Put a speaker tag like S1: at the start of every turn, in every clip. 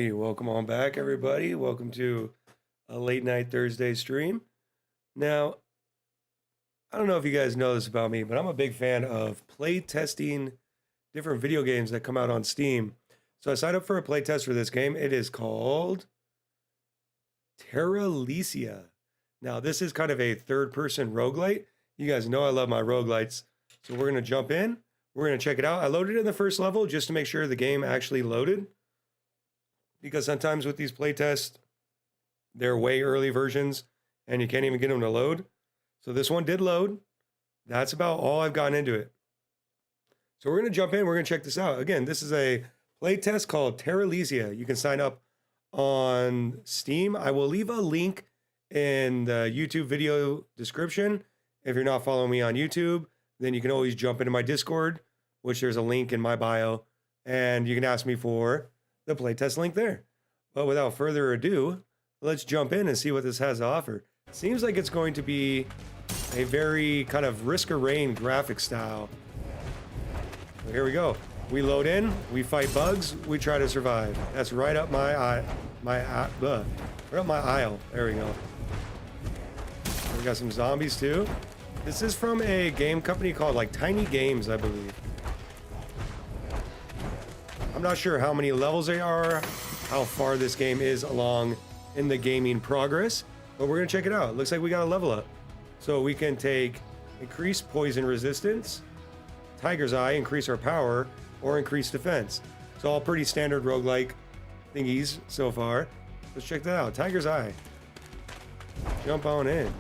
S1: Alrighty, welcome on back, everybody. Welcome to a late night Thursday stream. Now, I don't know if you guys know this about me, but I'm a big fan of play testing different video games that come out on Steam. So I signed up for a play test for this game. It is called Terralysia. Now, this is kind of a third-person roguelite. You guys know I love my roguelites. So we're going to jump in. We're going to check it out. I loaded it in the first level just to make sure the game actually loaded, because sometimes with these playtests, they're way early versions and you can't even get them to load. So this one did load. That's about all I've gotten into it. So we're going to jump in. We're going to check this out. Again, this is a playtest called Terralysia. You can sign up on Steam. I will leave a link in the YouTube video description. If you're not following me on YouTube, then you can always jump into my Discord, which there's a link in my bio, and you can ask me for the playtest link there. But without further ado, let's jump in and see what this has to offer. Seems like it's going to be a very kind of Risk of Rain graphic style. So here we go. We load in, we fight bugs, we try to survive. That's right up my right up my aisle. There we go. We got some zombies too. This is from a game company called like Tiny Games, I believe. I'm not sure how many levels they are, how far this game is along in the gaming progress, but we're gonna check it out. It looks like we got a level up. So we can take increase poison resistance, Tiger's Eye, increase our power, or increase defense. It's all pretty standard roguelike thingies so far. Let's check that out. Tiger's Eye. Jump on in.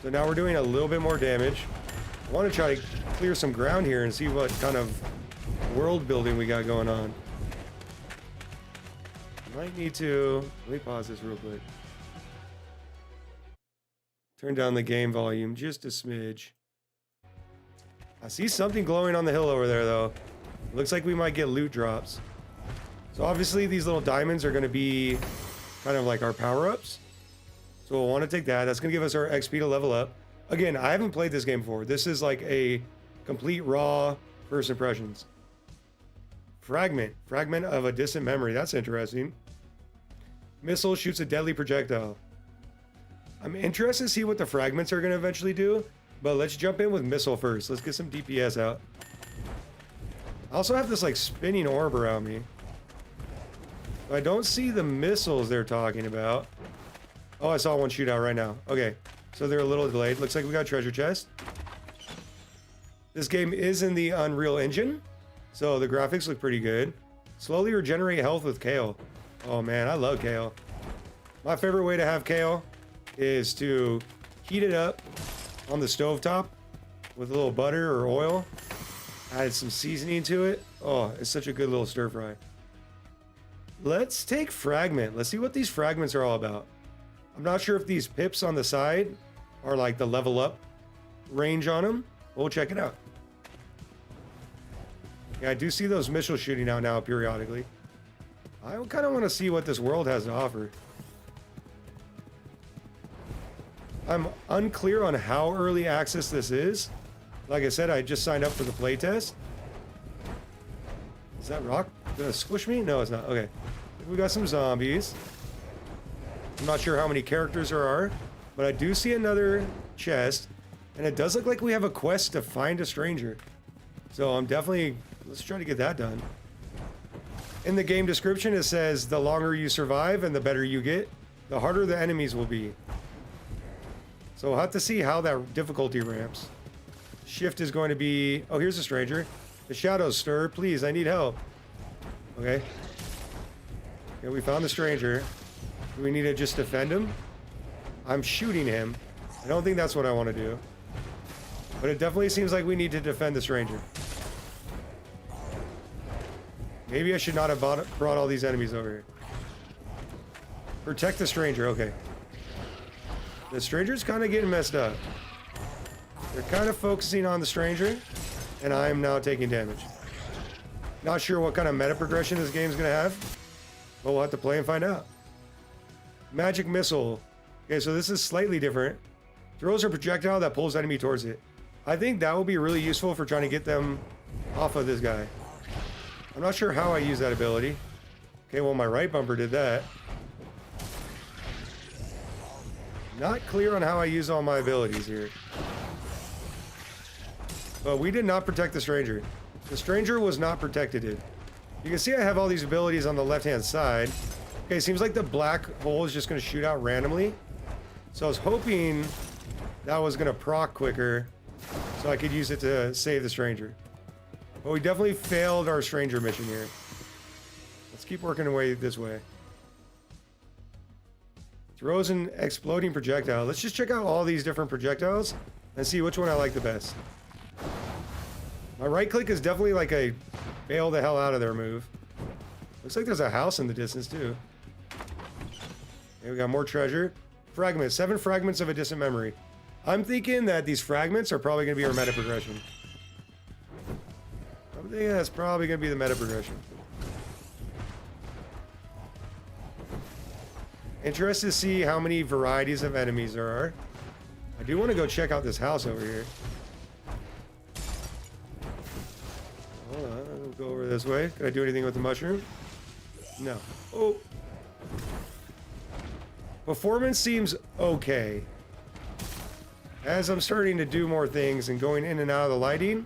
S1: So now we're doing a little bit more damage. I want to try to clear some ground here and see what kind of world building we got going on. Might need to, let me pause this real quick. Turn down the game volume just a smidge. I see something glowing on the hill over there though. Looks like we might get loot drops. So obviously these little diamonds are going to be kind of like our power-ups. So we'll want to take that. That's going to give us our XP to level up. Again, I haven't played this game before. This is like a complete raw first impressions. Fragment of a distant memory. That's interesting. Missile shoots a deadly projectile. I'm interested to see what the fragments are going to eventually do, but let's jump in with missile first. Let's get some DPS out. I also have this like spinning orb around me. I don't see the missiles they're talking about. Oh, I saw one shoot out right now. Okay, so they're a little delayed. Looks like we got a treasure chest. This game is in the Unreal Engine, so the graphics look pretty good. Slowly regenerate health with kale. Oh man, I love kale. My favorite way to have kale is to heat it up on the stovetop with a little butter or oil. Add some seasoning to it. Oh, it's such a good little stir fry. Let's take fragment. Let's see what these fragments are all about. I'm not sure if these pips on the side are like the level up range on them. We'll check it out. Yeah, I do see those missiles shooting out now periodically. I kind of want to see what this world has to offer. I'm unclear on how early access this is. Like I said, I just signed up for the playtest. Is that rock gonna squish me? No, it's not. Okay. We got some zombies. I'm not sure how many characters there are, but I do see another chest, and it does look like we have a quest to find a stranger. So I'm definitely, let's try to get that done. In the game description, it says the longer you survive and the better you get, the harder the enemies will be. So we'll have to see how that difficulty ramps. Shift is going to be, oh, here's a stranger. The shadows stir, please, I need help. Okay. Yeah, we found the stranger. Do we need to just defend him? I'm shooting him. I don't think that's what I want to do. But it definitely seems like we need to defend the stranger. Maybe I should not have brought all these enemies over here. Protect the stranger, okay. The stranger's kind of getting messed up. They're kind of focusing on the stranger, and I am now taking damage. Not sure what kind of meta progression this game's going to have, but we'll have to play and find out. Magic missile. Okay, so this is slightly different. Throws a projectile that pulls enemy towards it. I think that will be really useful for trying to get them off of this guy. I'm not sure how I use that ability. Okay, well, my right bumper did that. Not clear on how I use all my abilities here. But we did not protect the stranger. The stranger was not protected. You can see I have all these abilities on the left-hand side. Okay, seems like the black hole is just going to shoot out randomly. So I was hoping that was going to proc quicker so I could use it to save the stranger. But we definitely failed our stranger mission here. Let's keep working away this way. Throws an exploding projectile. Let's just check out all these different projectiles and see which one I like the best. My right click is definitely like a bail the hell out of there move. Looks like there's a house in the distance too. Okay, we got more treasure. Fragments. 7 fragments of a distant memory. I'm thinking that these fragments are probably going to be our meta progression. I'm thinking that's probably going to be the meta progression. Interested to see how many varieties of enemies there are. I do want to go check out this house over here. Hold on, I'll go over this way. Can I do anything with the mushroom? No. Oh. Performance seems okay. As I'm starting to do more things and going in and out of the lighting,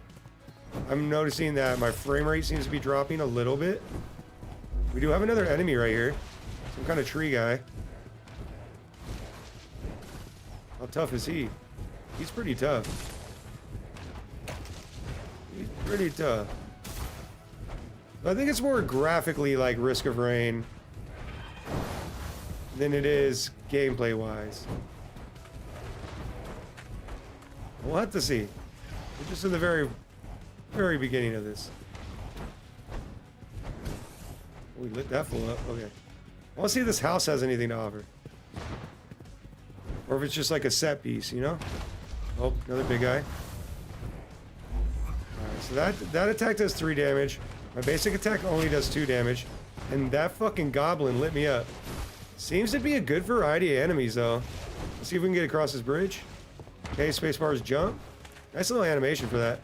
S1: I'm noticing that my frame rate seems to be dropping a little bit. We do have another enemy right here. Some kind of tree guy. How tough is he? He's pretty tough. He's pretty tough. I think it's more graphically like Risk of Rain than it is gameplay wise. We'll have to see. We're just in the very beginning of this. We lit that full up. Okay. I want to see if this house has anything to offer. Or if it's just like a set piece, you know? Oh, another big guy. Alright, so that attack does 3 damage. My basic attack only does 2 damage. And that fucking goblin lit me up. Seems to be a good variety of enemies, though. Let's see if we can get across this bridge. Okay, spacebar's jump. Nice little animation for that.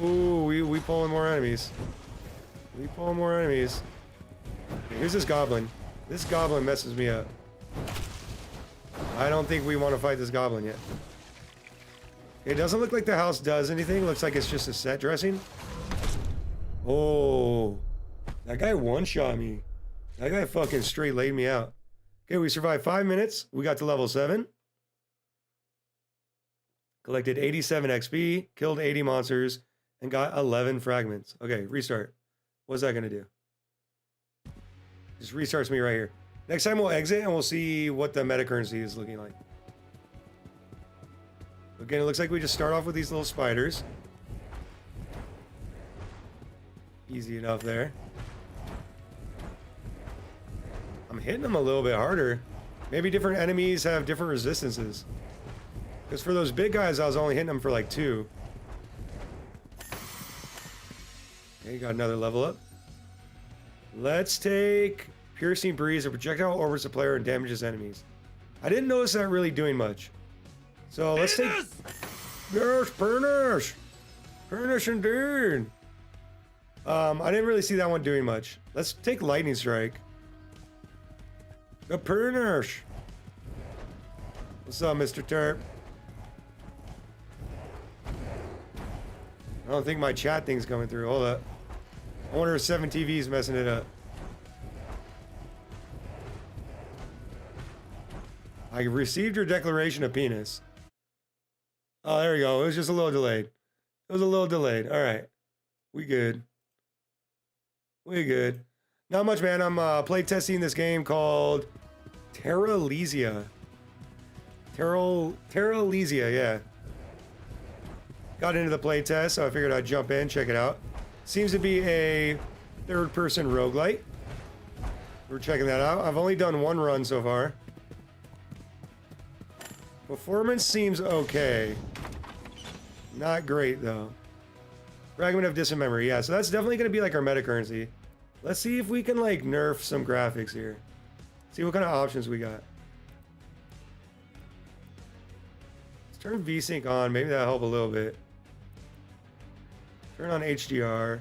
S1: Ooh, we pulling more enemies. We pulling more enemies. Okay, here's this goblin. This goblin messes me up. I don't think we want to fight this goblin yet. It doesn't look like the house does anything. Looks like it's just a set dressing. Oh, that guy one-shot me. That guy fucking straight laid me out. Okay, we survived 5 minutes. We got to level 7. Collected 87 XP, killed 80 monsters, and got 11 fragments. Okay, restart. What's that gonna do? Just restarts me right here. Next time we'll exit and we'll see what the meta currency is looking like. Again, it looks like we just start off with these little spiders. Easy enough there. I'm hitting them a little bit harder. Maybe different enemies have different resistances. Because for those big guys, I was only hitting them for like 2. Okay, got another level up. Let's take Piercing Breeze. A projectile orbits the player and damages enemies. I didn't notice that really doing much. So let's take... Yes, Purnish! Purnish indeed! I didn't really see that one doing much. Let's take Lightning Strike. The Purnish! What's up, Mr. Terp? I don't think my chat thing's coming through. Hold up. I wonder if 7TV's messing it up. I received your declaration of penis. Oh, there we go. It was just a little delayed. It was a little delayed. All right. We good. We good. Not much, man. I'm play testing this game called Terralysia. Terralysia, yeah. Got into the play test, so I figured I'd jump in, check it out. Seems to be a third-person roguelike. We're checking that out. I've only done 1 run so far. Performance seems okay. Not great, though. Fragment of distant memory. Yeah, so that's definitely going to be like our meta currency. Let's see if we can, like, nerf some graphics here. See what kind of options we got. Let's turn VSync on. Maybe that'll help a little bit. Turn on HDR.